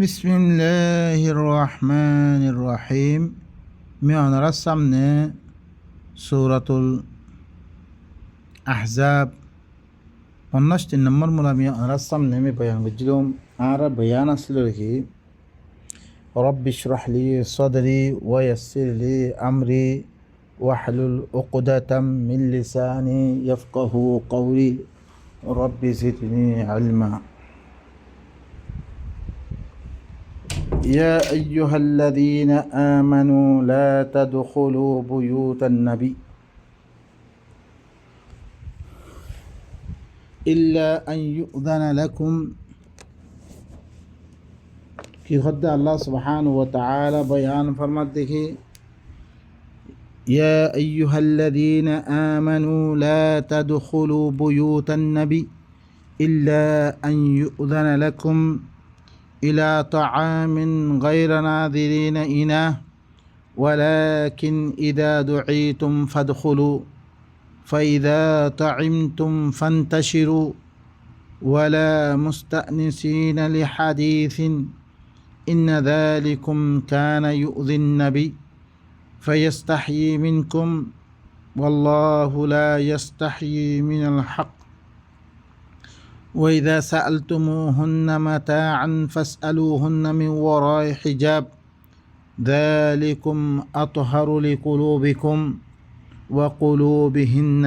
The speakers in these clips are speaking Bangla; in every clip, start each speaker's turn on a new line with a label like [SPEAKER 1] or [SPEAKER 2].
[SPEAKER 1] বিসমিল্লাহির রহমানির রহিম। আমি আপনার সামনে সূরাতুল আহজাব 50 নম্বর মূল আমি আপনার সামনে আমি বয়ান করছিলাম। আর বয়ান আসলে কি রব্বি ইশরাহ লি সাদরি ওয়া ইয়াসসির লি আমরি ওয়াহলুল উকদাতাম মিন লিসানি ইয়াফকাহু কওলি রব্বি জিদনি ইলমা। يا أيها الذين آمنوا لا تدخلوا بيوت النبي إلا أن يؤذن لكم কি হদ্দে আল্লাহ সুবহানাহু ওয়া তাআলা বয়ান ফরমাত দেখি يا أيها الذين آمنوا لا تدخلوا بيوت النبي إلا أن يؤذن لكم إلى طعام غير ناظرين إناه ولكن إذا دعيتم فادخلوا فإذا طعمتم فانتشروا ولا مستأنسين لحديث إن ذلكم كان يؤذي النبي فيستحيي منكم والله لا يستحيي من الحق وإذا سألتموهن متاعا فاسألوهن من وراء حجاب ذلكم أطهر لقلوبكم وقلوبهن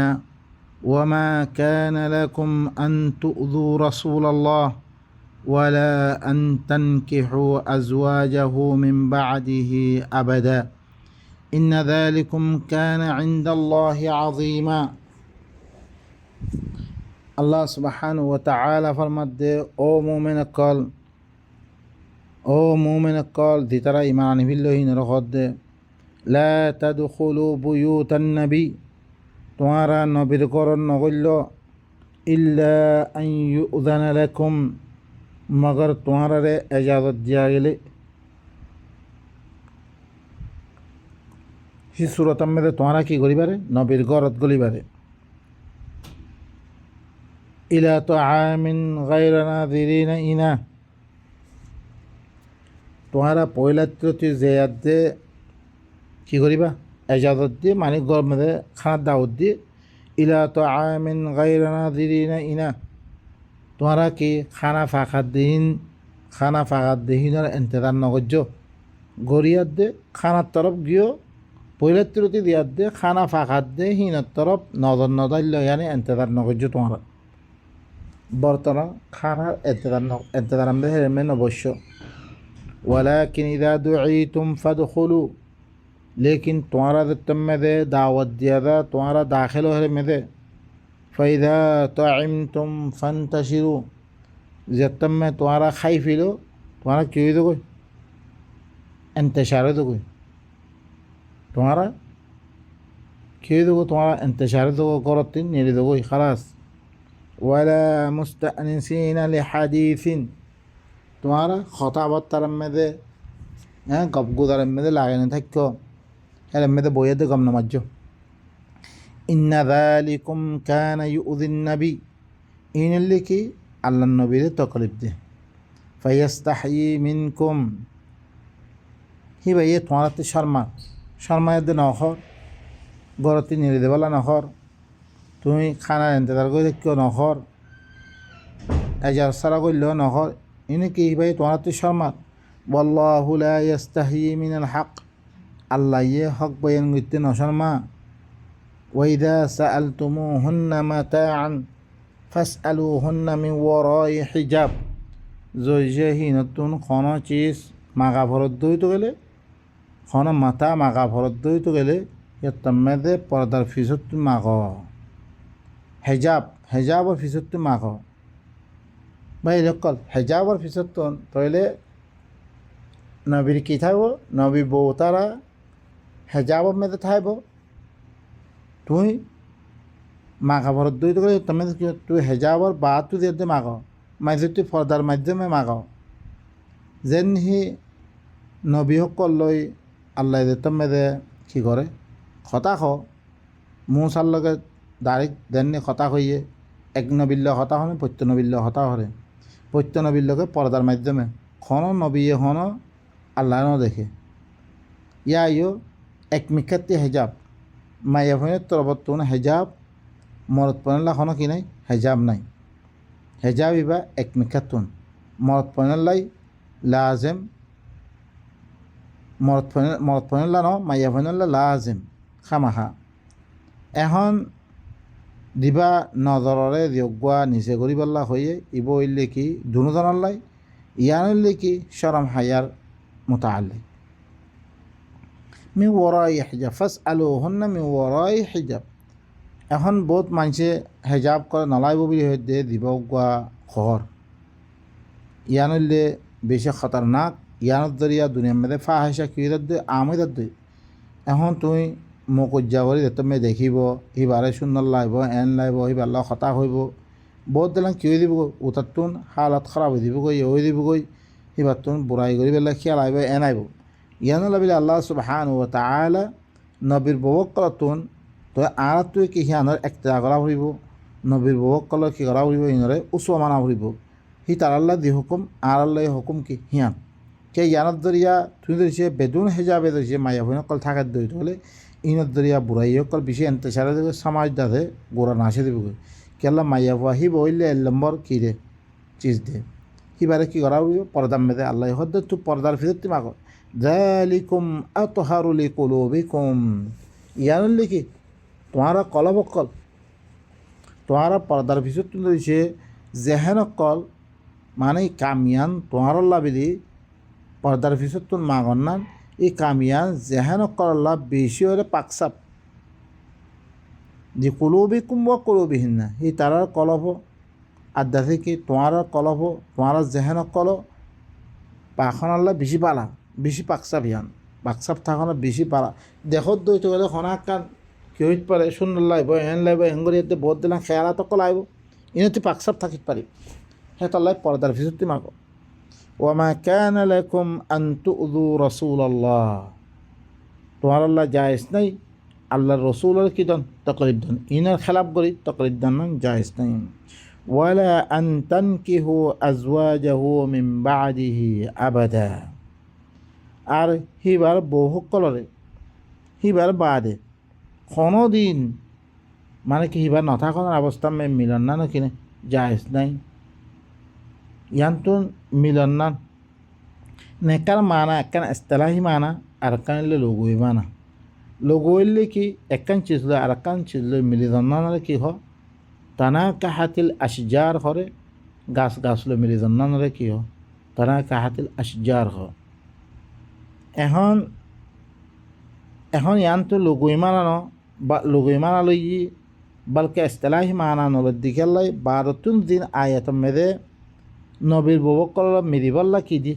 [SPEAKER 1] وما كان لكم أن تؤذوا رسول الله ولا أن تنكحوا أزواجه من بعده أبدا إن ذلكم كان عند الله عظيما। আল্লাহ সুবহানাহু ওয়া তাআলা ফরমাতে ও মুমিন কল দিতারা ইমান আনিবিল্লাহি নরহদে লা তাদখুলু বুয়ুতান নবী তোমারা নবীর করণ নগল্য ইল্লা আন ইউযানা লাকুম মগর তোমারে ইজাজত দিয়া গেলে সেই সূরাতের মধ্যে তোমরা কি করিবারে নবীর ঘরত গলিবারে ইলা তাআমিন গায়রা নাযিরিনা ইনা তোমরা পয়লাত্রতি জিয়াদ দে কি করিবা ইজাজত দিয়ে মানে ঘর মধ্যে খানা দাওয়াত দিয়ে ইলা তাআমিন গায়রা নাযিরিনা ইনা তোমরা কি খানা ফাকাত দিহিনের ইন্তজার নগজ্য গরিয়াত দে খানার তরফ গিয়েও পয়লাত্রতি দিয়াত দে খানা ফাকাত দে হিনের তরফ নজর নদাইল ইয়ানি ইন্তজার নগজ্য তোমরা বর্তমান খানার ইন্তজার আমাদের হেরমেন অবশ্য ওয়ালাকিন ইযা দুঈতুম ফাদখুলু लेकिन तुम्हारा तम्मे दावत दिया था तुम्हारा दाखिल हो में दे फ़ैदा तइमतुम फंतशिरू जब तम में तुम्हारा खाई फिलो तुम्हारा क्यों तो कोई इंतशार तो कोई तुम्हारा क्यों तो तुम्हारा इंतशार तो करो तीन नहीं तो कोई खलास वाला मुस्तअनिसीन लिहदीसिन तुम्हारा खताबत तरम में दे गपगु तरम में दे लागे नहीं थको এর মধ্যে বইয়েতে গম নামাজ্য ইন্না যালিকুম কানা ইউযিন নবী ইনল্লি কি আল্লাহর নবীরে তকলিফ দে ফায়াস্তাহি মিনকুম হি ভাইয়ে তোমারতে শর্মায় দে নহর গরতি নিরে দেবালা নহর তুমি খানার ইন্তজার করে দেখিও নহর এজার সারা করলেও নহর ইনে কি ভাই তোমারতে শর্মাত ওয়াল্লাহু লা ইয়াস্তাহি মিনাল হক আল্লাহ ইয়ে হক বয়ান করতে নশর্মা ওয়াইদা সাআলতুমুহুন্না মাতাআন ফাসআলুহুন্না মিন ওয়ারাই হিজাব জয়হি নতুন কোন চিজ মাগা ভরত দইতো গেলে কোন মাথা মাগা ভরত দইতো গেলে ইয়াতাম্মাদে পর্দার ফিসত মাগ হেজাবর ফিসত মাগ ভাই লকল হেজাবর ফিসত তইলে নবীর কি থাকবো নবী বউ তারা হেজাবর মেয়েদের থাকব তুই মাখা ভরত দই তো তুমি তুই হেজাবর বা তুই দিয়ে মাগ মাঝে তুই পর্দার মাধ্যমে মাগ যেন হি নবী সকল লই আল্লাহ তুমি কি করে কথা খ মূসার লগে ডাইরেক্ট দেননি কথা কইয়ে এক নবীর লগে কথা হলে পত্য নবীর লগে কথা হরে পত্য নবীর লগে পর্দার মাধ্যমে খন নবী হন আল্লাহ ন দেখে ইয়া ইয়ো এক মিকাত্তি হেজাব মাইয়া ফোনের তরবত্তন হেজাব মরত পনেল্লা খন কি নাই হেজাব নাই হেজাব ইবা এক মিকাত্তুন মরত পনেল্লাই লাজেম মরত পনেল্লা ন মাইয়া ফোনেল্লা লাজেম খামাখা এখন দিবা নজররে যোগ্যা নিচে করি পাল্লা হয়ে ইব হইলে কি দুজনাল্লাই ইয়ান হইলে কি শরম হায়ার মোতাল্লে মি ওরাই হিজাব ফাস আলো হন্না মি ওরাই হিজাব এখন বহুত মানুষে হেজাব করে নলাইব বুলি হইতে দিব গোয়া খর ইয়ান হইলে বেশি খতরনাক ইয়ানত দরিয়া দুনিয়ার মধ্যে ফাহেসা কিরত দে আমিদত দে এখন তুমি মোক উজ্জা কৰি তুমি দেখিব সি বাৰে সুন্দৰ লাগিব এন লাগিব সি ভাল খতা হইব বহুত দিলাং কি হৈ দিবগৈ উতাৰটোন হালত খাৰাপ হৈ দিবগৈ হৈ দিবগৈ সি বাৰটোন বুঢ়াই কৰি পেলাই খিয়াল আহিব এন আহিব ইয়ানো লাবিলে আল্লাহ সুবহানাহু ওয়া তাআলা নবীৰ ববকলতোন তই আৰতটোৱে কি সিয়ানৰ একটা কৰা ফুৰিব নবীৰ ববকলৰ কি কৰা ফুৰিব সিহঁৰে উচুৱা মানা ফুৰিব সি তাৰ আল্লাহ দি হুকুম আৰ আল্লাহ হুকুম কি সিয়ান কে ইয়ানত দৰিয়া তুমি ধৰিছে বেদুন হেজাবে ধৰিছে মায়া ভৈনকল থাকাত ধৰি হলে ইনত দরিয়া বুড়াই অকল বেশি এন্তেসারে দেবে সমাজ দাদে গোড়া নাশে দেবে কেলা মাইয়া ফুয়া হি বইলে এক নম্বর কী দে চিজ দে হিবারে কি করা হইব পর্দার মেদে আল্লাহ হদ্দে তু পর্দার ভিতর তুমি আগো যালিকুম আতহারু লিকুলুবিকুম ইয়ানুল লিখি তোমারা কলবকল তোমারা পর্দার ভিতর তুমি দিছে জেহেন কল মানে কামিয়ান তোমার লাভিদি পর্দার ভিতর তুমি মাগন্নান এই কামিয়ান জেহেন কল্লা বেশি হলে পাকসাপ যে কলবি কুম্বা কলবিহীন না এই তারার কলব আড্ডা থেকে তোমার কলব তোমার জেহেন কল পাখন আল্লাহ বেশি পালা বেশি পাকসাপ ইয়ান পাকসাপ থাকানো বেশি পালা দেখত দইতে গেলে খনা কান কি হইতে পারে সুন্দর লাগব এন লাগব হেঙ্গরি এতে বহুত দিলাম খেয়ালা তক লাগব ইনতে পাকসাপ থাকিতে পারি হে তাল্লাই পর্দার ভিতর তুমি মাগো ওয়ামা কানা লাকুম আন তুযু রাসূলুল্লাহ তোমার আল্লাহ জায়েজ নাই আল্লাহর রসুলের কি দন তকলিফ দন ইনার খেলাফ করি তকলিফ দন জায়েজ নাই ওয়ালা আন তানকিহু আজওয়াজাহু মিন বাদিহি আবাদা আর হিবার বহু কলরে হিবার বাদে কোনো দিন মানে কি হিবার নথাকনের অবস্থা মিলন না কিনে জায়েজ নাই ইয়ান্তun মিলন না নেকার মানা একখান ইস্তেলাহি মানা আর একখান লঘুই মানা লঘুইলে কি একখান চিজলো আর একখান চিজলো মিলিজন না কি হ তানা কাহাতিল আশজার হরে গাছ গাছলো মিলিজন না কি হ তানা কাহাতিল আশজার হ এখন এখন ইয়ান্তু লঘুই মানা ন বা লঘুই মানা লই বলকে ইস্তেলাহি মানা নলের দিকে লাই 12 দিন আয়াত মেদে নবীর ববকল মিরিবাল্লা কি দি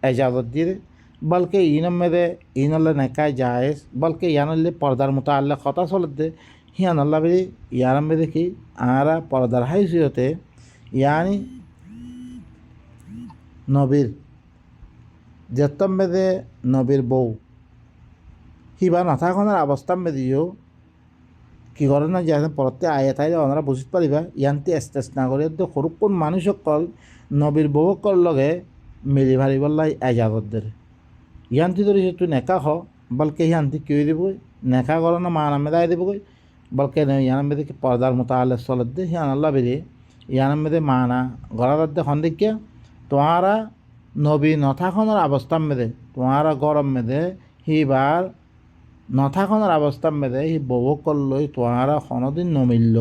[SPEAKER 1] এজাজত দিয়ে বলকে ইনম মেদে ইনল্লা নেকায় জায়েজ বলকে ইয়ানল্লে পর্দার মতো আল্লাহ কথা চলত দে হিয়ানল্লা বেরি ইয়ারাম বেদে কি আরা পর্দার হাইসিয়তে ইয়ানি নবীর যেতম মেদে নবীর বউ হিবা নাথাকনের অবস্থান মেদিও কি করে না যে পরতে আয়াত আইলে ওনারা বুঝতে পারিবা ইয়ান্তি এস্তেসনা করে তো সরুক্ষণ মানুষ সকল নবীর বউকল লগে মিলি ভারি বললাই এজাজত দে ইয়ান্তি ধরে তুই নেকা হ বলকে ইয়ান্তি কেউ দিবই নেকা করো না মা নামে দায় দিবই বলকে ইয়ানাম বেদে পর্দার মতো আল্লাহ চলত দে হিয়ান আল্লাহ বেদে ইয়ানাম বেদে মানা গড়ার দে সন্দিকে তোমারা নবী নথাখনের অবস্থান মেদে তোমারা গরম মেদে হিবার নথাখনের অবস্থান মেদে হি বউকল লই তোমারা কোনোদিন নমিল্ল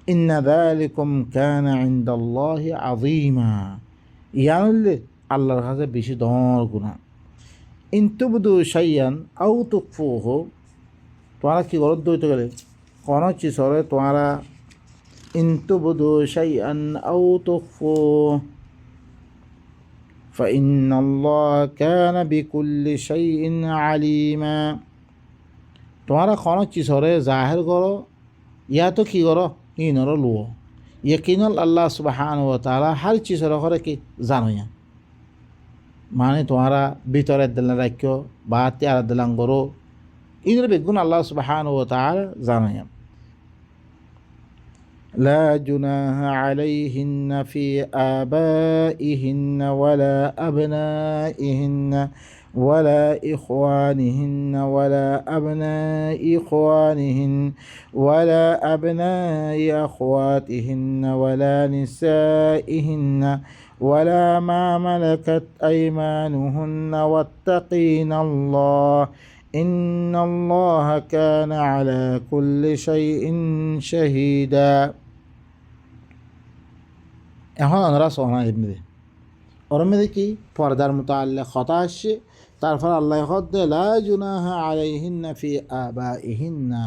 [SPEAKER 1] ইন্না যালিকুম কানা ইনদাল্লাহি আযীমা ইয়ানুল্লে আল্লাহর কাছে বেশি দর গুনাহ ইন তুবদু শাইয়ান আও তুকফুহু তোমরা কি গরত দইতে গেলে কোনো চিজরে তোমরা ইন তুবদু শাইয়ান আও তুকফু فإن الله كان بكل شيء عليما তোমরা কোনো চিজরে জাহির করো ইয়া তো কি করো ইনর লুও यकीनल अल्लाह सुबहान व ताला हर चीज़ रखो कि जानो या माने तुम्हारा भीतर दिल रखो बात यार दिलं करो इन बेगुन अल्लाह सुबहान व ताला जानो या لا جناح عليهن في آبائهن ولا أبنائهن ولا إخوانهن ولا أبناء إخوانهن ولا أبناء أخواتهن ولا نسائهن ولا ما ملكت أيمانهن واتقين الله إن الله كان على كل شيء شهيدا এখন আমরা সোনা ইবনে ওর মধ্যে কি পর্দার মোতাল্লিক কথা আসছে তারপর আল্লাহ হদ্দে লা জুনাহা আলাইহিন্না ফি আবাইহিন্না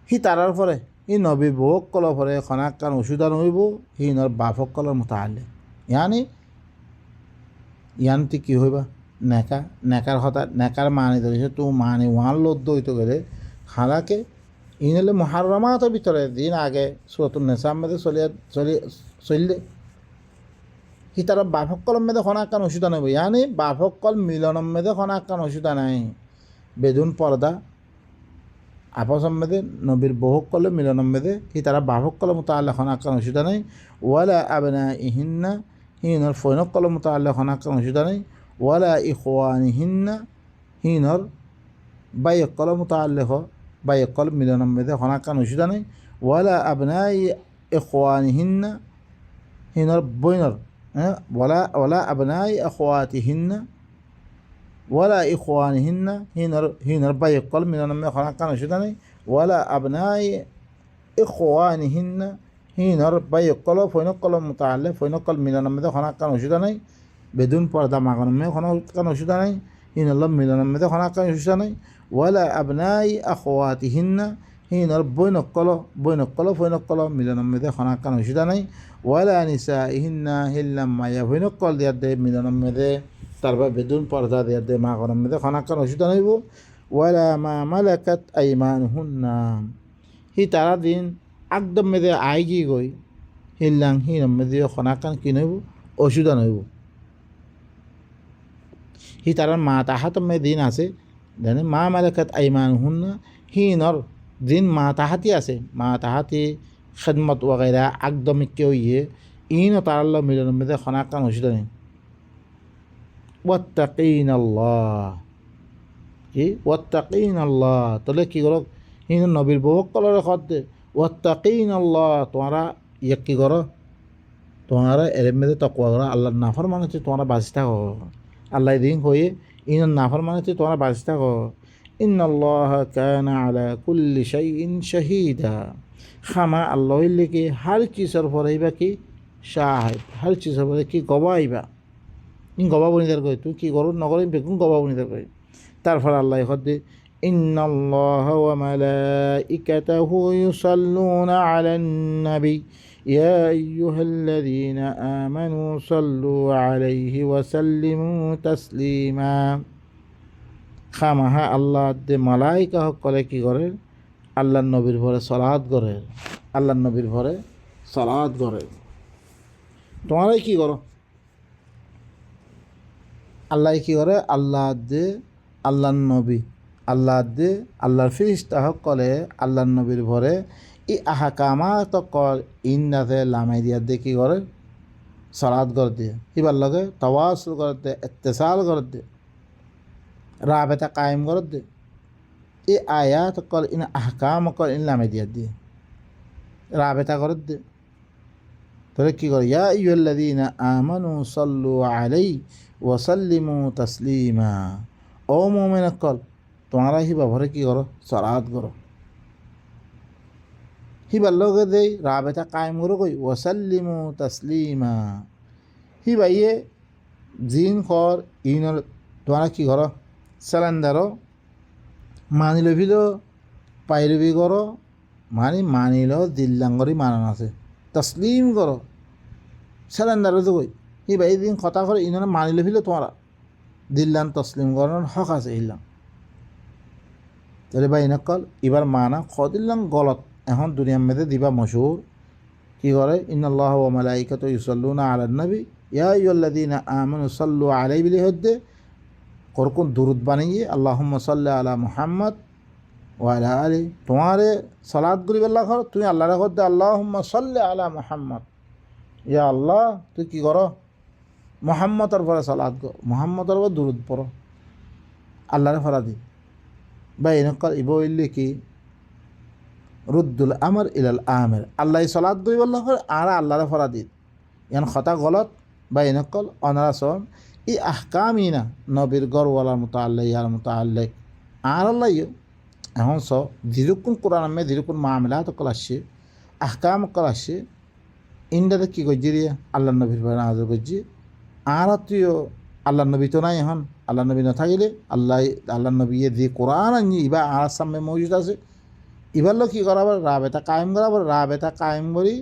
[SPEAKER 1] হি তারার পরে ই নবী বউক কল পরে খনাক্কান ওষুধা নইব হি নর বাফক কলর মোতাল্লিক ইয়ানতি কি হইবা নেকা নেকার কথা নেকার মানে ধরেছে তো মানে ওয়ান লদ্দ হইতে গেলে হালাকে ইনলে মুহাররামাতের ভিতরে দিন আগে সূরাতুন নিসার মধ্যে চললে কি তারা বাফক্কল মেদে খনাক্কান ওষুধা নেব ইয়ানি বাফক্কল মিলনম মেদে খনাক্কান ওষুধা নাই বেদুন পর্দা আপসম মেদে নবীর বহুকলে মিলনম মেদে কি তারা বাফক্কল মোতাল্লিক খনাক্কান ওষুধা নাই ওয়ালা আবনাইহিন্না হিনর ফৈনক্কল মোতাল্লিক খনাক্কান ওষুধা নাই ওয়ালা ইখওয়ানিহিন্না হিনর বাইকল মোতাল্লিক বাইকল মিলনম মেদে খনাক্কান ওষুধা নাই ওয়ালা আবনাই ইখওয়ানিহিন্না হিনর বইনর ওয়ালা আবনাই আখওয়াতিহিন্না ওয়ালা ইখওয়ানিহিন্না হিনর বাইকল মিলনম মেদে খনাক্কান ওষুধা নাই ওয়ালা আবনাই ইখওয়ানিহিন্না হিনর বাইকল ফৈনক্কল মোতাল্লিক ফৈনক্কল মিলনম মেদে খনাক্কান ওষুধা নাই বেদুন পর্দা মাগনমে খনাক্কান ওষুধা নাই হিনল্লম মিলনম মেদে খনাক্কান ওষুধা নাই ওয়ালা আবনাই আখওয়াতিহিন্না হিনর বৈনক্কল ফৈনক্কল মিলনম মেদে খনাক্কান ওষুধা নাই ওয়ালা নিসাইহিন্না হিল্লাম মায়া ফৈনক্কল দিয়ার দে মিলনম মেদে তারপর বেদুন পর্দা দিয়ার দে মাগনম মেদে খনাক্কান ওষুধা নাইব ওয়ালা মা মালাকাত আইমানুহুন্না হি তারা দিন একদম মেদে আইগি গই হিল্লাং হিনম মেদে খনাক্কান কি নইব ওষুধা নইব হি তারার মা তাহাত মে দিন আছে জানে মা মালাকাত আইমানুহুন্না হিনর দিন মা তাহাতি আছে মা তাহাতি খেদমত ওয়াগেরা একদমই কেউ ইয়ে ইনও তারাল্ল মিলন মেদে খনাক্কান ওষুধা নেই ওয়াত্তাকিন আল্লাহ কি ওয়াত্তাকিন আল্লাহ তাহলে কি করো হিন নবীর বউক কলরে খদ্দে ওয়াত্তাকিন আল্লাহ তোমরা ইয়ে কি করো তোমরা এর মেদে তকওয়া করো আল্লাহর নাফরমান হচ্ছে তোমরা বাঁচি থাকো আল্লাহ দিন হয়ে ইন নাফরমান হচ্ছে তোমরা বাঁচি থাকো ইন্নাল্লাহ কানা আলা কুল্লি শাইইন শাহীদা খামা আল্লাহ লিখে হর চিজের পরেইবা কি শাহিদ হর চিজের পরে কি গবাইবা ইন গবা বনিদার কই তুই কি করো নগর বেগুন গবা বনিদার কই তারপর আল্লাহ হদ্দে ইন্নাল্লাহ ওয়া মালাইকাতাহু ইউসাল্লুনা আলান নবী يا أيها الذين آمنوا صلوا عليه وسلموا تسليما খামাহা আল্লাহ দে মালাইকা সকলে কি করে আল্লাহর নবীর ভরে সালাত করে আল্লাহর নবীর ভরে সালাত করে তোমরাই কি করো আল্লাহ কি করে আল্লাহ দে আল্লাহর নবী আল্লাহ দে আল্লাহর ফিরিস্তা সকলে আল্লাহর নবীর ভরে ই আহাকামাত কল ইন্দাতে লামাই দিয়া দে কি করে সালাত করে দিয়ে ইবার লগে তাওয়াসুল করে দে ইত্তেসাল করে দে রাবেতা কায়েম করে দে এই আয়াত call in Ahkam call in লামাই দিয়া দিয়ে রাবেতা করে দে তাহলে কী করে ইয়া আইয়ুহাল্লাযীনা আমানু সাল্লু আলাইহি ওয়া সাল্লিমু তাসলিমা ও মুমিন কল তোমরা হি বাবরে কি করো সালাত করো হি বাল্লগে দেই রাবেতা কায়েম করো কই ওয়া সাল্লিমু তাসলিমা হি বাইয়ে জিন খর ইনর তোমরা কি করো সালান্দারো মানি লভিল পাইলবি করো মানিল দিল্লাঙ্গরি মানান আছে তসলিম করো সালান্দারো তো কই হি বাই দিন কথা করে ইনরে মানি লভিল তোমরা দিল্লান তসলিম করার হক আছে ইল্লাম তাহলে ভাই নকল এবার মানা খদিল্লাম গলত এখন দুনিয়ার মেয়েদে দিবা মশহুর কি করে ইন্নাল্লাহ ওয়া মালাইকাতুহু ইউসাল্লুনা আলান নবী ইয়া আইয়ুহাল্লাযীনা আমানু সাল্লু আলাইহি বিল হদ্দে করকুন দুরুদ বানিয়ে আল্লাহুম্মা সাল্লি আলা মুহাম্মদ ওয়ালা আলী তোমারে সালাত করি বেল্লা কর তুমি আল্লাহরে কর দে আল্লাহুম্মা সাল্লি আলা মুহাম্মদ ইয়া আল্লাহ তুই কি কর মুহাম্মদের পরে সালাত কর মুহাম্মদের পর দুরুদ পড়ো আল্লাহরে ফরা দি বা এনেকর ইবইল্লি কি রুদ্দুল আমর ইলাল আমের আল্লাহ সালাত করি বেল্লা কর আর আল্লাহরে ফরা দি ইয়ান কথা গলত বা এনেকল অনারাসন ই আহকামই না নবীর গরওয়ালার মতো আল্লাহ ইয়ার মতো আল্লাহ আর আল্লাহ এখন স যেরকম কোরআন আমি যেরকম মামলাত কল আসছে আহকাম কল আসছে ইন্ডাতে কী করছি রে আল্লাহ নবীর পরে নাজর করছি আর তুইও আল্লাহ নবী তো নাই এখন আল্লাহ নবী না থাকিলে আল্লাহ নবী যে কোরআন আনি ইবা আর সামনে মজুদ আছে এবার লোক কী করাবার রাবেতা কায়েম করাবার রাবেতা কায়েম করি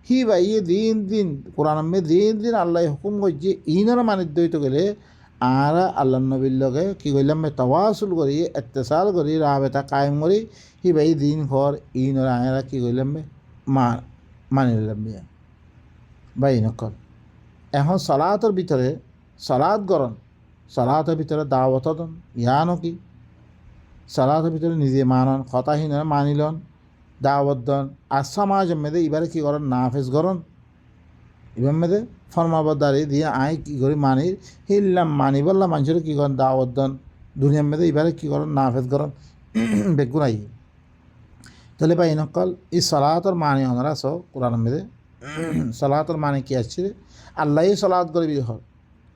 [SPEAKER 1] হি বা ইয়ে দিন দিন কোরআন আমি দিন দিন আল্লাহ হুকুম করছি ইনারা মানিত দইত গেলে আর আল্লাহ নবীর লগে কী করলাম তওয়াসুল করি এত্তেসাল করি রাবেতা কায়েম করি হি ভাই দিন ঘর ইনরা আয়রা কী করলাম মানি নিলাম ভাই নকল এখন সালাতের ভিতরে সালাত গরম সালাতের ভিতরে দাওয়াত দন ইয়ানো কি সালাতের ভিতরে নিজে মানন কথাহীন মানিলন দাওয়াত দন আর সমাজ মেয়েদের এবারে কী করেন নাফেজ গরন এবার মেয়েদের ফরমাবদারি দিয়ে আয় কী করি মানি হিল্লাম মানি বললাম মানুষের কী করেন দাওয়াত দন দুনিয়ার মেয়েদের এবারে কী করেন নাফেজ গরন বেগুনাই তাহলে ভাই নকল এই সালাতর মানি ওনারা সব কোরআন মেয়েদের সালাতর মানে কি আসছে আল্লাহ সালাত করবি হল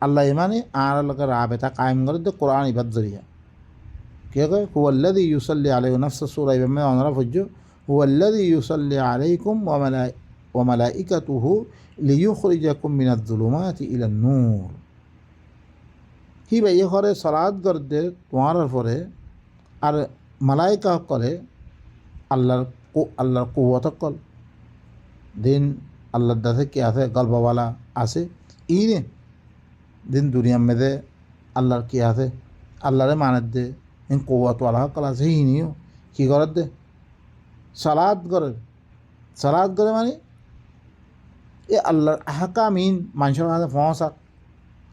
[SPEAKER 1] আল্লাহ মানে আর লোকের রাবেতা কায়েম করে তো কোরআন ইবাদ জরিয়া কে কয় হুয়াল্লাযী ইউসাল্লি আলাইহি নাফস সূরা ইবামে ওনারা ফুজ্জ হুয়াল্লাযী ইউসাল্লি আলাইকুম ওয়া মালাইকাতুহু লিইখরিজাকুম মিনাজ যুলুমাতি ইলান নূর হি ভাই ঘরে সালাত করতে তোমার পরে আর মালাইকা করে আল্লাহর কুওয়াত কল দিন আল্লাহর দাসে কি আছে গল্পওয়ালা আছে ইনে দিন দুনিয়ার মেয়েদে আল্লাহর কি আছে আল্লাহরে মানের দে ইন কুওয়াতওয়ালা কল আছে ইনিও কী করার দে সালাদ করে মানে এ আল্লাহর আহকামিন মানুষের কাছে ফসাক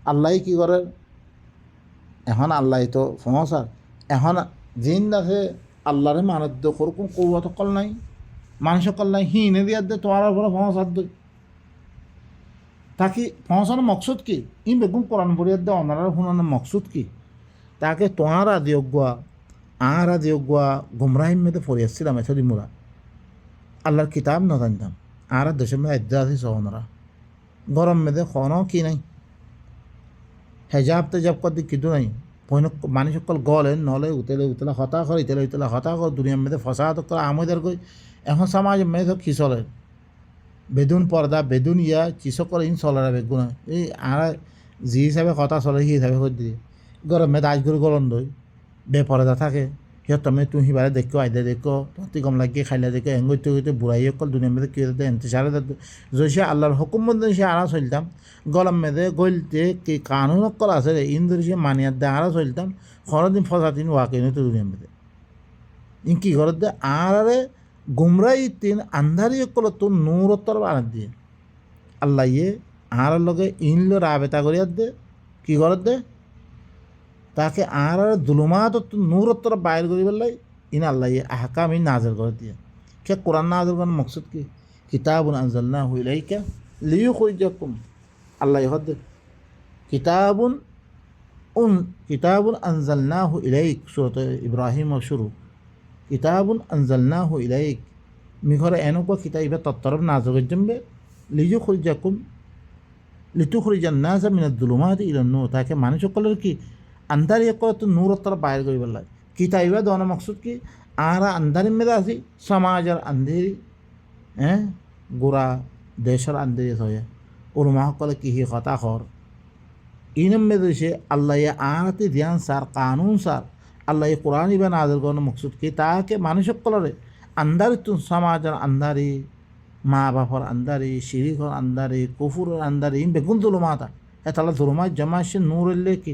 [SPEAKER 1] আল্লাহ কী করে এখন আল্লাহ তো ফসাক এখন জিন আছে আল্লাহরে মানের দে ওরকম কুওয়াত কল নাই মানুষের কল নাই হিনে দিয়ার দে তোমার উপরে ফসাদ দই তাকে ফসানোর মকসুদ কি ই বেগুন কোরআন পড়িয়ার দে অনারার শুনানোর মকসুদ কি তাকে তোমার আদিয়োগ্যা আর আদিয়োগ্যা গুমরাহিম মেয়েতে পড়ে আসছিলাম এতদিন মোরা আল্লাহর কিতাব না জানতাম আর দেশের মেয়ে আদ্যা আছি সহনরা গরম মেয়েদের কোনো কি নাই হেজাব তেজাব কদি কিন্তু নাই মানুষ সকল গলেন নহলে উতলে হতা কর ইতেলে হতা কর দুনিয়ার মেয়েদের ফসাদ করে আমাদের কই এখন সমাজ মেয়ে কি চলে বেদুন পর্দা বেদুন ইয়া চিসকল ইন চলারা বেগুন এই আর যি হিসাবে কথা চলে সেই হিসাবে করে দিয়ে গরম মেয়ে আজ করে গরম দই বেপরদা থাকে সিহঁত তুমি তুমি সিবাৰে দেখো আইদা দেখো তহঁতি গম লাগে খাইলে দেখো এংগৈতে গইতে বুঢ়াই অকল দুনিয়ার মেয়েদের কি হতে এন্তেসারে জৈসে আল্লাহর হুকুম বন্ধ সে আরা চলতাম গলম মেয়েদে গইলতে কি কানুন অকল আছে রে ইন ধরে সে মানিয়ার দে আরা চলতাম খরদিন ফসাতিন ওয়াকিন তো দুনিয়ার মেয়েদে ইন কি ঘর দে আরে গুমরাই তিন আন্ধারি অকল তো নূরত্তর আনার দিয়ে আল্লাহ ইয়ে আর লগে ইনলো রাবেতা করিয়ার দে কি ঘর দে তাকে আর জুলুমাত নূরত্তর বাইর করি পেলাই ইন আল্লাহ আহকাম ইন নাজর করে দিয়ে কে কোরআন নাজর করার মকসুদ কি কিতাবুন আনজালনাহু ইলাইকা লিইখরিজাকুম আল্লাহ হদ কিতাবুন আনজালনাহু ইলাইক সূরাত ইব্রাহিম শুরু কিতাবুন আনজালনাহু ইলাইক মিঘরে এনেকুৱা কিতাব ইবা তত্তরব নাজর করজমবে লিতুখরিজান নাস মিনাজ যুলুমাতি ইলান নূর তাকে মানুষ সকলের কি আন্ধারি করে তো নূরত্তর বাইর করি পেলাই কিতাইবা দোনো মকসুদ কি আর আন্ধারি মেয়েদে আছি সমাজের আন্ধেরি গোড়া দেশের আন্ধেরি হয়ে ওরমা সকলে কি কথা খর ইনম মেয়েদে সে আল্লাহ আরতি ধ্যান সার কানুন সার আল্লাহ কোরআন ইবা নাজর করার মকসুদ কি তাকে মানুষ সকলের আন্ধারি তো সমাজের আন্ধারি মা বাপর আন্ধারি শিরিকর আন্ধারি কুফুরের আন্ধারি ইন বেগুন জুলুমাতা তাহলে জুলুমাত জমা সে নূরের কি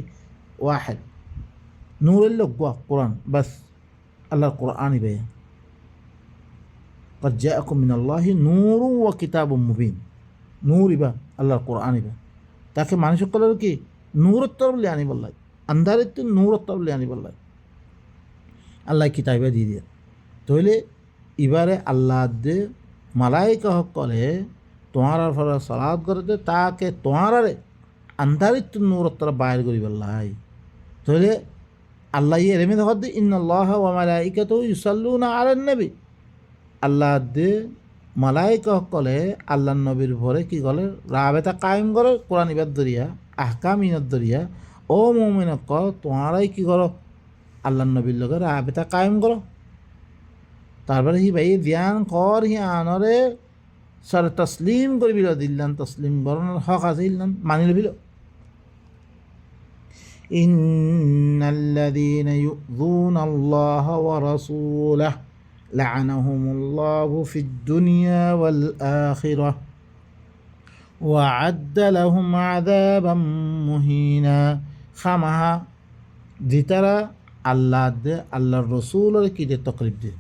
[SPEAKER 1] واحد نور اللي جوا قرآن بس الله القرآن بيه قد جاءكم من الله نور وكتاب مبين نور بقى الله القرآن بيه তাকে মানুষ সকলের কি নূরের তরফ লিয়ানি বললাই আন্ধারের তো নূরের তরফ লিয়ানি বললাই আল্লাহ কিতাবে দিয়ে দিয়ে তাহলে এবারে আল্লাহ দে মালাইকা সকলে তোমার ফলে সালাদ করে দে তাকে তোমার আন্ধারিত নূর তারা বাইর করি পেলাই তাহলে আল্লাহ এরেমে দেখত দে ইন্নাল্লাহ ওয়া মালাইকাতুহু ইউসাল্লুনা আলান নবী আল্লাহ দে মালাইকা সকলে আল্লাহ নবীর ভরে কি করে রাবেতা কায়েম করে কোরআন ইবাদ দরিয়া আহকাম ইনাদ দরিয়া ও মুমিন কর তোমারাই কি করো আল্লাহ নবীর লগে রাবেতা কায়েম করো তারপরে হি ভাই ধ্যান কর হি আনরে সর তসলিম করবিল দিল্লান তসলিম বরণের হক আছে ইল্লান মানি লবিল ইন্নাল্লাযীনা ইউযুনা আল্লাহ ওয়া রাসূলাহু লা'আনাহুমুল্লাহু ফিদ দুনিয়া ওয়াল আখিরাহ ওয়া আ'আদ্দা লাহুম আযাবাম মুহিনা খামাহা জিতারা আল্লাহ দে আল্লাহর রাসূলের কি দে তাকলিফ দে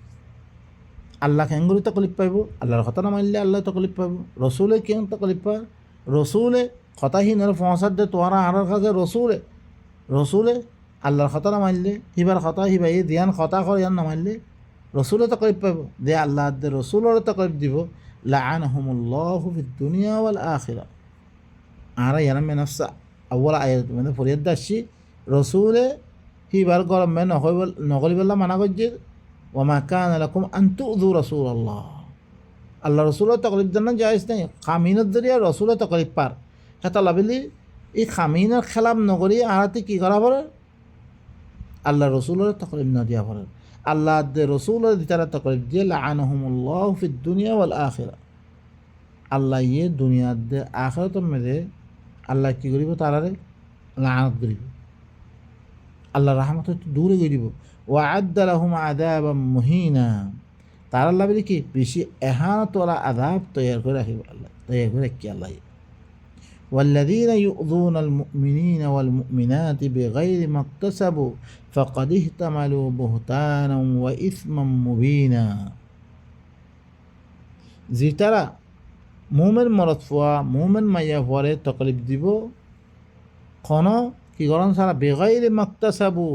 [SPEAKER 1] আল্লাহ কেঙ্গুরি তকলিফ পাইব আল্লাহর কথা না মানলে আল্লাহ তকলিফ পাইব রসুলে কেন তকলিফ পায় রসুলে কথাহীন পৌঁছার দে তোরা আর কাছে রসুলে আল্লাহর কথা না মানলে হিবার কথা হিবা এই ধ্যান কথা করে ইয়ান না মানলে রসুলে তকলিফ পাইব দে আল্লাহ দে রসুলের তকলিফ দিব লাআনহুমুল্লাহু ফিদ দুনিয়া ওয়াল আখিরা আর ইয়ান মে নফসা আউয়াল আয়াত মানে ফরিয়াদ দাসি রসুলে হিবার গরম মে নকলিবল্লা মানা করছে ওয়ামা কানা লাকুম আন তুযু রাসূলাল্লাহ আল্লাহ রসুলের তকলিফ দেন না জায়েজ নাই খামিনের জরিয়া রসুলের তকলিফ পার হেতা লাভিলি এই খামিনের খেলাপ নকরি আহাতে কি করা পড়ে আল্লাহ রসুলের তকলিফ না দিয়া পড়ে আল্লাহ দে রসুলের দিতারা তকলিফ দিয়ে লাআনহুমুল্লাহু ফিদ দুনিয়া ওয়াল আখিরা আল্লাহ ইয়ে দুনিয়ার দে আখিরাত মেরে আল্লাহ কি করিব তারারে লানত করিব আল্লাহ রহমত দূরে গিয়ে দিব ওয়া আ'আদ্দা লাহুম আযাবাম মুহিনা তার আল্লাহ বলে কি বেশি এহানত ওয়ালা আযাব তৈয়ার করে রাখিব আল্লাহ তৈয়ার করে রাখি আল্লাহ والذين يؤذون المؤمنين والمؤمنات بغير ما اكتسبوا فقد احتملوا بهتانا وإثما مبينا জিতারা মুমিন মরদ ফুয়া মুমিন মাইয়া ফুয়ারে তকলিফ দিব কোন কি গরম সারা বেগাইরে মাক্তাসাবু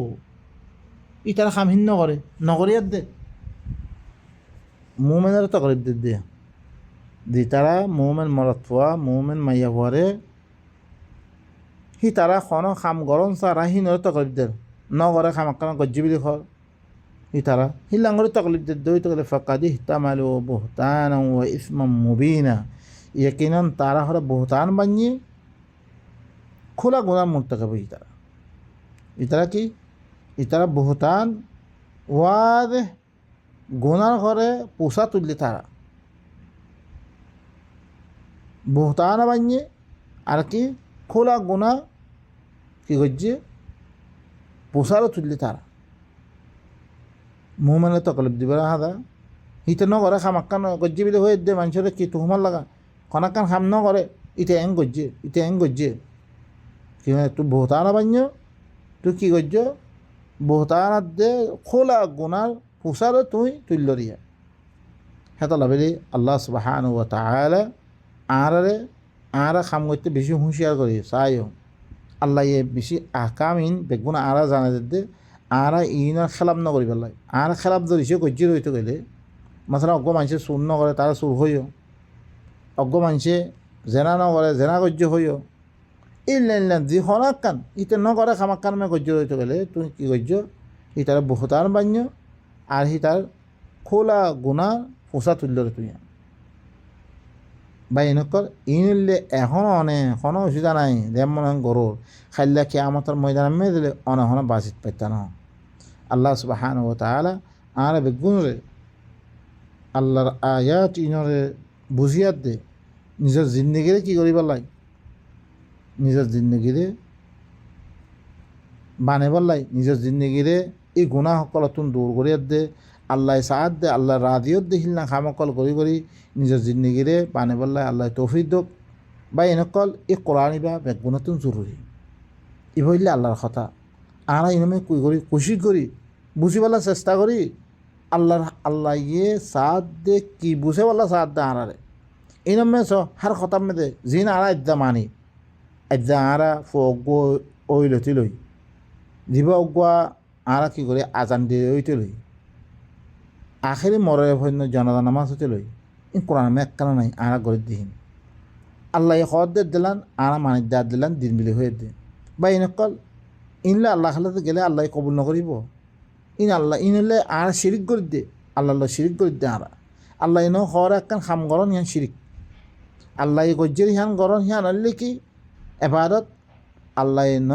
[SPEAKER 1] ইতারা খামহীন নকরে নগরিয়াত দে মুমিনের তকলিফ দে দি তারা মুমিন মরদ ফুয়া মুমিন মাইয়া ফুয়ারে হি তারা খন খাম গরম সারা হিনর তকলিফ দে নগরে খামাক্কানা গজ্জি বিলি খর হি তারা হিলাঙ্গরে তকলিফ দে দই তকলিফ ফাকাদি ইহতামালু বুহতানা ওয়া ইসমান মুবিনা ইয়াকিনান তারা হরে বুহতান বানিয়ে খোলা গুনার মুর্তাকিব ইতারা ইতারা কি ইতারা বুহতান ওয়াদে গুনার ঘরে পোষা তুললে তারা বুহতান বানিয়ে আর কি খোলা গুনা কি করছে পোষারও তুললে তারা মুমিনের তকলিফ দিবে হাদা হিতে নগরে খামাক্কান গজ্জি বিলে হয়ে দে মানুষের কি তুহমার লাগা খনাক্কান খাম নগরে ইতে এং গজ্জে কি তুই বহুতান বান্য তুই কি করছ বহুতান দে খোলা গুনার পোষারও তুই তুল্য রিয়া হেতা লাভেলি আল্লাহ সুবহানাহু ওয়া তাআলা আরা খাম করতে বেশি হুঁশিয়ার করি চাইও আল্লাহ ইয়ে বেশি আহকামিন বেগুন আরা জানা দে আরা ইনার খেলাপ নকরি পেলাই আর খেলাপ ধরিছে গজ্জি রইতে গেলে মাথা অজ্ঞ মানুষে চুর নকরে তারা চুর হইও অজ্ঞ মানুষে জেনা নকরে জেনা গজ্য হইও ইল্লা যি হনাক্কান ইতে নকরে খামাক্কান মে গজ্য রইতে গেলে তুই কি গজ্য ই তার বহুতার বান্য আর হি তার খোলা গুণা পোষা তুল্য তুই বা এনেকর ইনলে এখনও এখনও অসুবিধা নাই যেমন গরুর খাইলা কিয়ামতের ময়দানে মেয়ে দিলে অনেক বাঁচিত পাইতা না আল্লাহ সুবহানাহু ওয়া তাআলা আর বেগুনরে আল্লাহর আয়াত ইনরে বুঝিয়াত দে নিজের জিন্দগিরে কি করিব লাই নিজের জিন্দগিরে বানাইবার লাই নিজের জিন্দগিরে এই গুণা সকলতুন দূর করিয়াত দে আল্লাহ সাহায্য দে আল্লাহ রাদিয়ত দেখিল না খামকল করি নিজের জিন্দগিরে বানাইবার লাই আল্লাহ তৌফিক দোক বা এনেকল এই কোরআন বা বেগুনতুন জরুরি ই হইলে আল্লাহর কথা আরা ইনমে কুশি করি বুঝিবার চেষ্টা করি আল্লাহ ইয়ে সাথ দে কি বুঝে বলা সাথ দে আরারে ইনমে চ হার খতাম দে জিন আরা ইদ্যা মানি ইদ্যা আরা ফগ ওই লতি লই জীব অগুয়া আরা কি করে আজান দিয়ে ওইতে লই আখেরি মরে হইন জনতা নামাজ হতে লই কোরআন একখানা নাই আরা গরিব দিহীন আল্লাহ হদের দিলান আরা মানিক দাঁত দিলান দিন বিলি হয়ে দে বা ইনকল ইনলে আল্লাহ খালাতে গেলে আল্লাহ কবুল নকরিব ইনলে আর শিরিক করে দে আল্লাহ শিরিক করে দে আরা আল্লাহ ইন হর একখান খাম গরণ হিয়ান শিরিক আল্লাহ গজ্জের হিয়ান গরণ হিয়ান আনলে কি এবারত আল্লাহ ন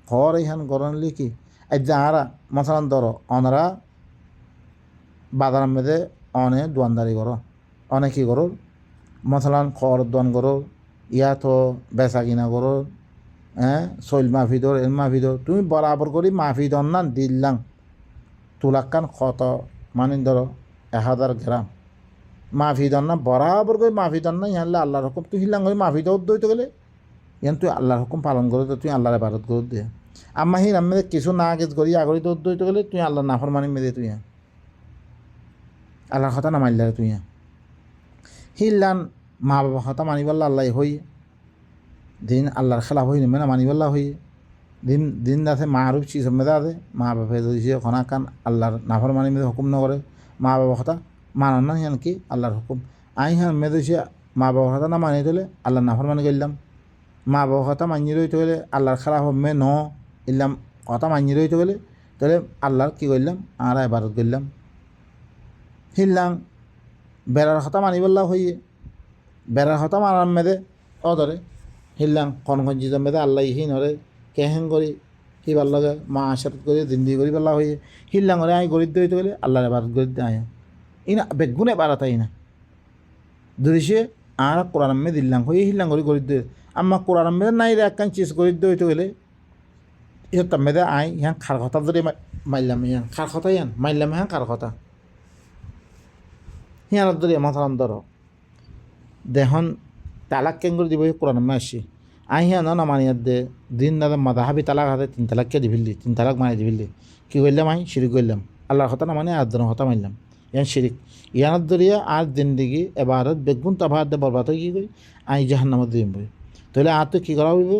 [SPEAKER 1] হর হিয়ান গরণ লিখি যা আরা মশালান ধরো অনারা বাজার মেদে অনে দোয়ানদারি করো অনেক কী করো মশালান খর দোয়ান করো ইয়া তো বেচা কিনা করো শৈল মাফি দর এল মাফি দর তুমি বরাবর করি মাফি দর না দিল্লাং তুলাক্কান কত মানে ধরো 1000 গ্রাম মাফি দর না বরাবর করে মাফি দর না ইহানলে আল্লাহর হুকুম তুই হিল্লাং করে মাফি দর দইতে গেলে ইয়ান তুই আল্লাহর হুকুম পালন করে তো তুই আল্লাহর ইবাদত করে দে আম্মা হির আমি কিছু না গেছ করি আগরি দর দইতে গেলে তুই আল্লাহ নাফরমানি মেদে তুই আল্লাহর কথা না মানলে তুই হিল্লান মা বাবা কথা মানিবাল্লা আল্লাহ হই দিন আল্লাহর খেলাফ হই নেমে না মানিবাল্লা হই দিন আছে মা আরব চিজ মেদা আছে মা বাপে যদি খনা কান আল্লাহর নাফর মানি মেদে হুকুম নকরে মা বাবা কথা মানান না হিয়ান কি আল্লাহর হুকুম আই হ্যাঁ মেদে মা বাবা কথা না মানিয়ে দিলে আল্লাহর নাফর মানি করলাম মা বাবা কথা মানিয়ে রইতে গেলে আল্লাহর খেলাফ মে ন ইল্লাম কথা মানিয়ে রইতে গেলে তাহলে আল্লাহর কী করলাম আর ইবাদত করলাম হিল্লাং বেড়ার কথা মানিবল্লা হইয়ে বেড়ার কথা মানার মেদে অদরে হিল্লাং কনকঞ্জিত মেদে আল্লাহ হি নরে কেহেং করি হিবার লগে মা আশাত করে দিন্দি করি পাল্লা হইয়ে হিল্লাং করে আই গরিব দইতে গেলে আল্লাহর এবার গরিব আয় ইনা বেগুনে বাড়াতাই না ধরিসে আর কোরআন মে দিল্লাং হয়ে হিল্লাং করে গরিব দই আম্মা কোরআন মেদে নাই রে একখান চিজ গরিব দইতে গেলে ইহতার মেদে আই ইহান খার কথা ধরে মাইলাম ইহান খার কথা ইয়ান মাইলাম হ্যাঁ খার কথা হিয়ানত ধরে মাথান ধর দেহন তালাক কেঙ্গুর দিব কোরআন মে আসি আই হিয়ান না মানিয়াত দে দিন দাদা মাদা হাবি তালাক হাতে 3 তালাককে দিবিল্লি 3 তালাক মানি দিবিল্লি কী করলাম আই শিরিক করলাম আল্লাহর কথা না মানে আদর কথা মানলাম ইয়ান শিরিক ইয়ানত ধরিয়া আর জিন্দিগি এবারত বেগুন তাভার দে বরবাদ হয়ে কী করি আই জাহান্নামত দিম বই তাহলে আর তো কী করা হইব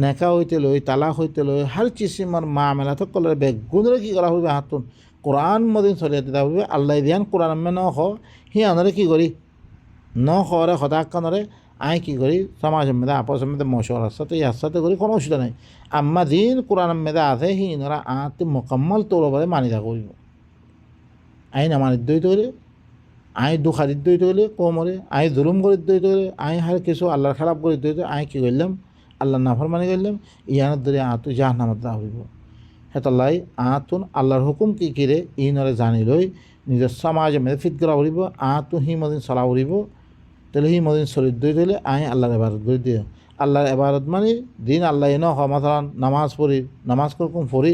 [SPEAKER 1] নেকা হইতে লই তালাক হইতে লই হার চিসিমার মা মেলা তো কলে বেগুনরে কী করা হইবে হাতুন কোরআন মদিন চলিয়ে দিতে হবে আল্লাহ দিয়ান কোরআন মে ন হ হিয়ানরে কী করি ন হরে হদাক্ষণরে আই কী করি সমাজের মেদে আপসের মেদে মশওয়ারার সাথে ইয়ার সাথে করি কোনো অসুবিধা নাই আম্মা দিন কোরআনের মেদে আছে হিনরা আতে মোকাম্মল তোরবারে মানি থাকা করিব আই না মানি দইতে গেলে আই দুখাদিত দইতে গেলে কোমরে আই জুলুম করে দইতে গেলে আই হার কিছু আল্লাহর খারাপ করে দইতে আই কী করলাম আল্লাহর নাফরমানি করলাম ইয়ানের ধরে আতু জাহান্নামত দা হইব হেতাল্লাই আতুন আল্লাহর হুকুম কী কিরে ইনরে জানি লই নিজের সমাজে মেদে ফিট করা উড়িব আতু হিমদিন চলা উড়িব তাহলে হিমদিন শরীর দই দিলে আই আল্লাহর এবারত করে দিয়ে আল্লাহর এবারত মানে দিন আল্লাহ এন হ মাথান নামাজ পড়ি নামাজ করকুম ফরি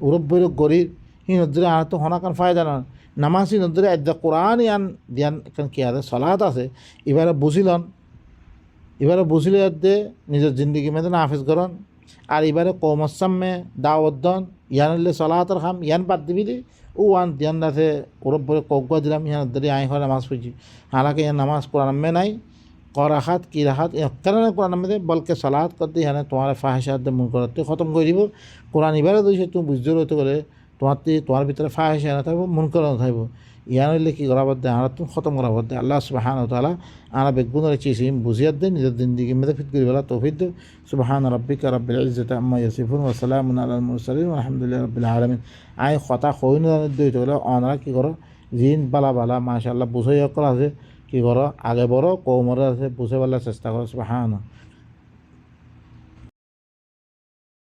[SPEAKER 1] উরব বৈরব গরির হিনদ্রে আর তো হনাকান ফায়দা না নামাজ হিনদ্রে একদা কোরআন ইয়ান দিয়ান এখান কি আছে সলাহাত আছে এবারে বুঝিলে দে নিজের জিন্দগি মেদে নাফিজ করন আর এবারে কৌমসাম্মে দাওয়াদ্দন ইয়ানলে সলাহাতর খাম ইয়ান বাদ দিবি দি ও আন দিয়ান আছে ওরব বলে কৌকা দিলাম ইয়ান ধরে আই হয় নামাজ পড়ছি হালাকে ইয়ান নামাজ কোরআন মে নাই করাহাত কি রাহাত কেন কোরআন মে বলকে সলাহাত করতে হ্যাঁ তোমার ফাহেসাত মন করতে খতম করে দিব কোরআন এবারে দিয়েছে তুমি বুঝতে রইতে গেলে তোমার ভিতরে ফাহেসা না থাকবো মন করা না থাকবো ইয়ান হইলে কী করা বাদ দেয় আর তুমি খতম করা বাদ দেয় আল্লাহ সুবহানাহু ওয়া তাআলা আনা বেগুনের চিজ বুঝিয়ে দেয় নিজের জিন্দিগি মেদে ফিট করি বেলা তৌফিক দেয় সুবহান রাব্বিকা রাব্বিল ইজ্জাতি আম্মা ইয়াসিফুন ওয়া সালামুন আলাল মুরসালিন আলহামদুলিল্লাহি রাব্বিল আলামিন আই কথা কইন দইতে গেলে অনারা কী করো জিন বালা বালা মাশাআল্লাহ বুঝাই করা আছে কী করো আগে বড় কৌমরে আছে বুঝে বলার চেষ্টা করো সুবহান